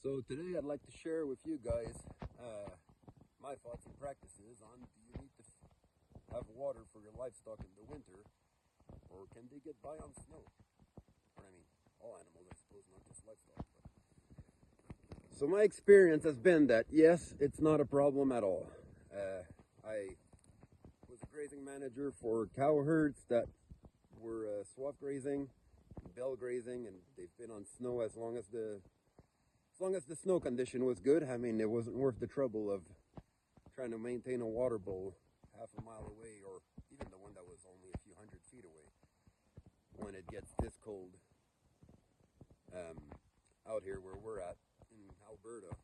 So today I'd like to share with you guys my thoughts and practices on, do you need to have water for your livestock in the winter, or can they get by on snow? Or, I mean, all animals, I suppose, not just livestock. But... So my experience has been that yes, it's not a problem at all. I was a grazing manager for cow herds that were swath grazing, bell grazing, and they've been on snow as long as the snow condition was good. I mean, it wasn't worth the trouble of trying to maintain a water bowl half a mile away, or even the one that was only a few hundred feet away, when it gets this cold out here where we're at in Alberta.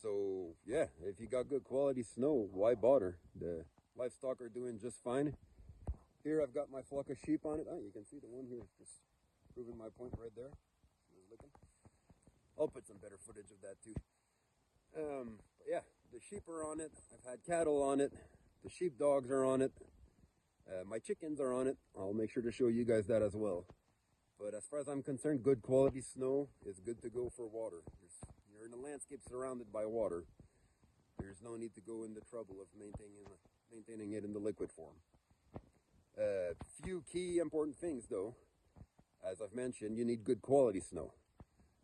So yeah, if you got good quality snow, why bother? The livestock are doing just fine. Here I've got my flock of sheep on it. Oh, you can see the one here just proving my point right there. I'll put some better footage of that too. But yeah, the sheep are on it. I've had cattle on it. The sheepdogs are on it. My chickens are on it. I'll make sure to show you guys that as well. But as far as I'm concerned, good quality snow is good to go for water. You're in a landscape surrounded by water. There's no need to go in the trouble of maintaining it in the liquid form. Few key important things though. As I've mentioned, you need good quality snow.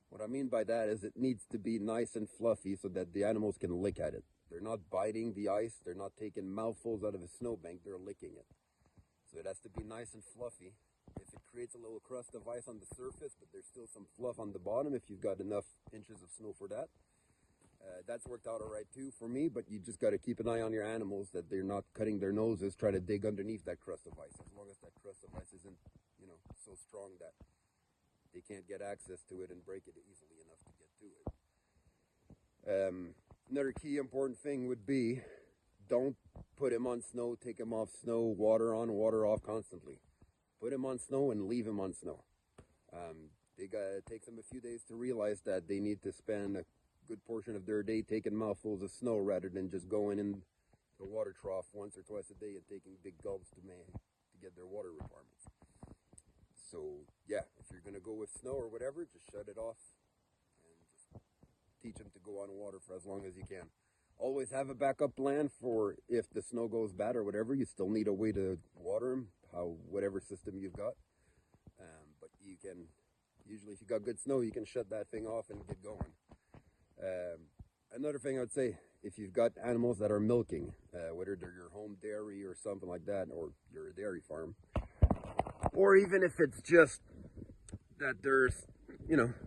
What I mean by that is it needs to be nice and fluffy so that the animals can lick at it. They're not biting the ice, they're not taking mouthfuls out of a snowbank, they're licking it. So it has to be nice and fluffy. If it creates a little crust of ice on the surface, but there's still some fluff on the bottom, if you've got enough inches of snow for that, that's worked out all right too for me. But you just got to keep an eye on your animals that they're not cutting their noses, try to dig underneath that crust of ice, as long as that crust of ice isn't, so strong that they can't get access to it and break it easily enough to get to it. Another key important thing would be, don't put him on snow, take him off snow, water on, water off constantly. Put him on snow and leave him on snow. It takes them a few days to realize that they need to spend a good portion of their day taking mouthfuls of snow rather than just going in the water trough once or twice a day and taking big gulps to get their water requirements. So yeah, if you're going to go with snow or whatever, just shut it off and just teach them to go on water for as long as you can. Always have a backup plan for if the snow goes bad or whatever, you still need a way to water them, whatever system you've got. But you can, usually if you got good snow, you can shut that thing off and get going. Another thing I would say, if you've got animals that are milking, whether they're your home dairy or something like that, or you're a dairy farm, or even if it's just that there's,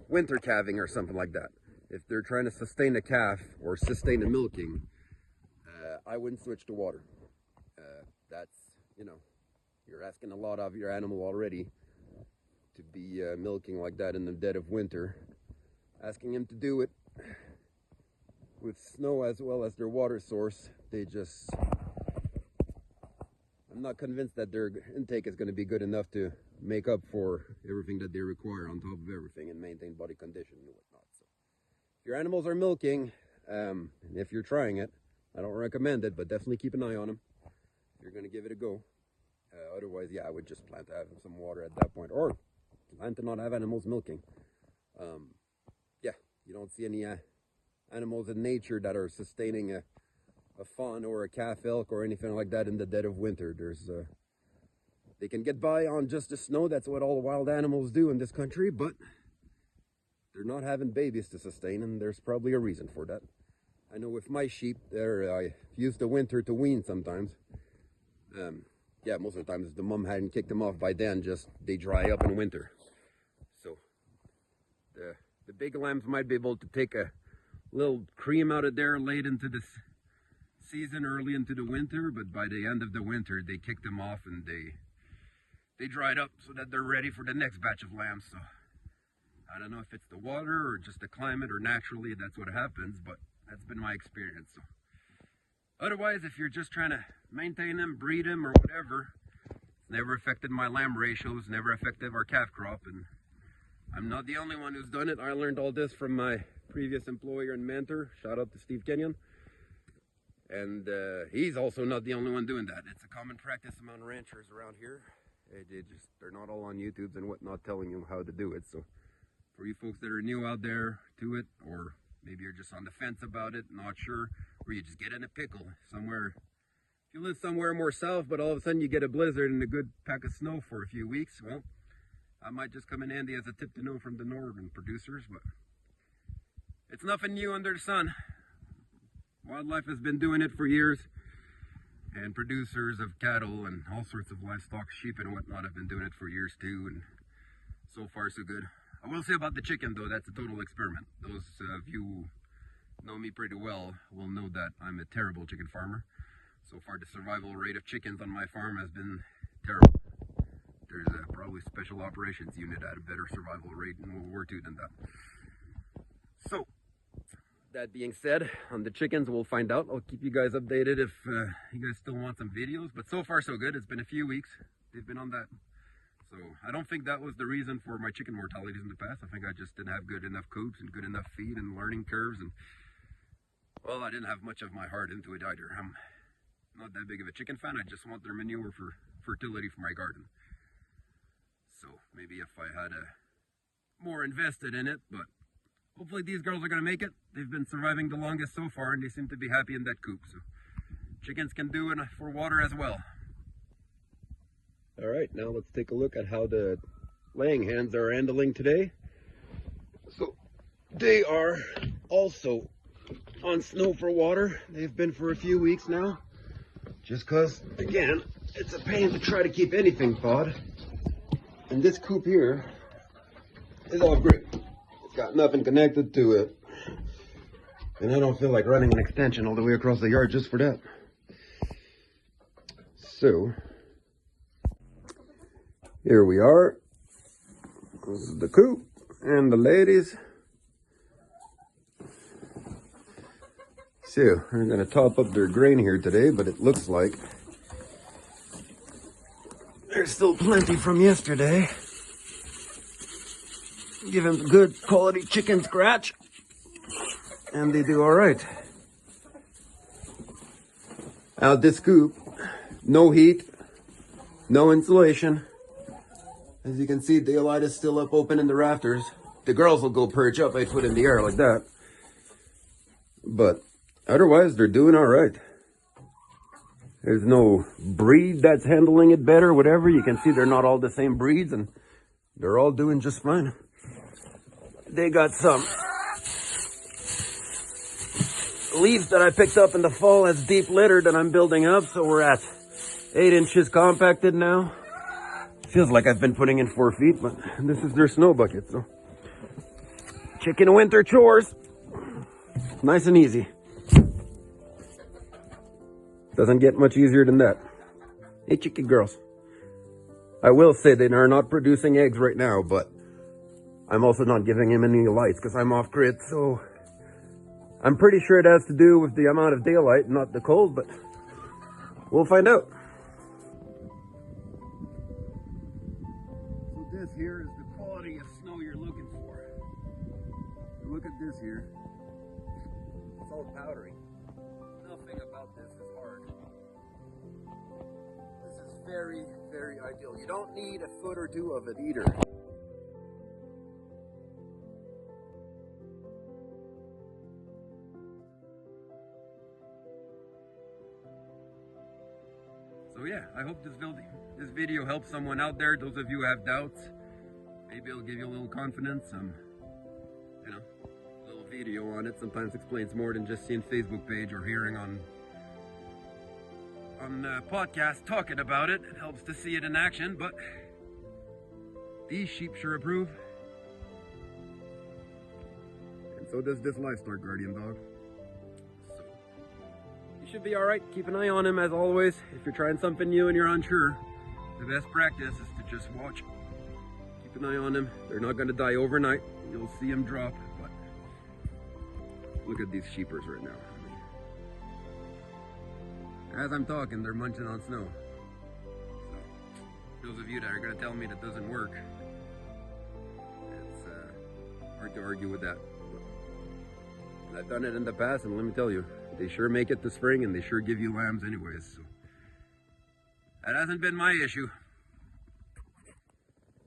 winter calving or something like that. If they're trying to sustain a calf or sustain a milking, I wouldn't switch to water. That's, you're asking a lot of your animal already to be milking like that in the dead of winter. Asking him to do it with snow as well as their water source, I'm not convinced that their intake is going to be good enough to make up for everything that they require on top of everything and maintain body condition and whatnot. So if your animals are milking, and if you're trying it, I don't recommend it, but definitely keep an eye on them if you're going to give it a go. Otherwise, yeah, I would just plan to have some water at that point, or plan to not have animals milking. Yeah, you don't see any animals in nature that are sustaining a fawn or a calf elk or anything like that in the dead of winter. They can get by on just the snow. That's what all wild animals do in this country, but they're not having babies to sustain, and there's probably a reason for that. I know with my sheep, I use the winter to wean sometimes. Yeah, most of the times the mom hadn't kicked them off by then, just they dry up in winter. So the big lambs might be able to take a little cream out of there late into the season, early into the winter, but by the end of the winter they kick them off and they dried up so that they're ready for the next batch of lambs. So I don't know if it's the water or just the climate or naturally that's what happens, but that's been my experience. So otherwise, if you're just trying to maintain them, breed them or whatever, it's never affected my lamb ratios, never affected our calf crop, and I'm not the only one who's done it. I learned all this from my previous employer and mentor. Shout out to Steve Kenyon. And he's also not the only one doing that. It's a common practice among ranchers around here. They're not all on YouTube and whatnot telling you how to do it. So For you folks that are new out there to it, or maybe you're just on the fence about it, not sure, or you just get in a pickle somewhere. If you live somewhere more south, but all of a sudden you get a blizzard and a good pack of snow for a few weeks, well, I might just come in handy as a tip to know from the northern producers, but it's nothing new under the sun. Wildlife has been doing it for years, and producers of cattle and all sorts of livestock, sheep and whatnot, have been doing it for years too, and so far so good. I will say about the chicken though, that's a total experiment. Those of you who know me pretty well will know that I'm a terrible chicken farmer. So far the survival rate of chickens on my farm has been terrible. There's probably special operations unit at a better survival rate in World War II than that. So, that being said, on the chickens we'll find out. I'll keep you guys updated if you guys still want some videos. But so far so good. It's been a few weeks. They've been on that. So I don't think that was the reason for my chicken mortalities in the past. I think I just didn't have good enough coops and good enough feed and learning curves. And, well, I didn't have much of my heart into it either. I'm not that big of a chicken fan. I just want their manure for fertility for my garden. So maybe if I had more invested in it, but hopefully these girls are going to make it. They've been surviving the longest so far, and they seem to be happy in that coop. So chickens can do it for water as well. All right, now let's take a look at how the laying hens are handling today. So they are also on snow for water. They've been for a few weeks now, just because, again, it's a pain to try to keep anything thawed. And this coop here is all great. It's got nothing connected to it. And I don't feel like running an extension all the way across the yard just for that. So, here we are. This is the coop and the ladies. So, we're going to top up their grain here today, but it looks like there's still plenty from yesterday. Give them good quality chicken scratch, and they do all right. Now this coop, no heat, no insulation. As you can see, daylight is still up open in the rafters. The girls will go perch up 8 foot in the air like that. But otherwise, they're doing all right. There's no breed that's handling it better, whatever. You can see they're not all the same breeds, and they're all doing just fine. They got some leaves that I picked up in the fall as deep litter that I'm building up, so we're at 8 inches compacted now. Feels like I've been putting in 4 feet, but this is their snow bucket, so chicken winter chores, nice and easy. Doesn't get much easier than that. Hey, chicken girls. I will say they are not producing eggs right now, but I'm also not giving him any lights because I'm off grid, so I'm pretty sure it has to do with the amount of daylight, not the cold, but we'll find out. So this here is the quality of snow you're looking for. Look at this here. It's all powdery. Nothing about this is hard. This is very, very ideal. You don't need a foot or two of it either. So yeah, I hope this video helps someone out there. Those of you who have doubts, maybe it'll give you a little confidence. You know, a little video on it sometimes explains more than just seeing Facebook page or hearing on podcast talking about it. It helps to see it in action, but these sheep sure approve. And so does this livestock guardian dog. So you should be all right. Keep an eye on him as always. If you're trying something new and you're unsure, the best practice is to just watch. Keep an eye on him. They're not going to die overnight. You'll see them drop, but look at these sheepers right now. As I'm talking, they're munching on snow. So, those of you that are going to tell me that doesn't work, it's hard to argue with that. But I've done it in the past, and let me tell you, they sure make it to spring, and they sure give you lambs anyways. So that hasn't been my issue.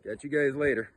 Catch you guys later.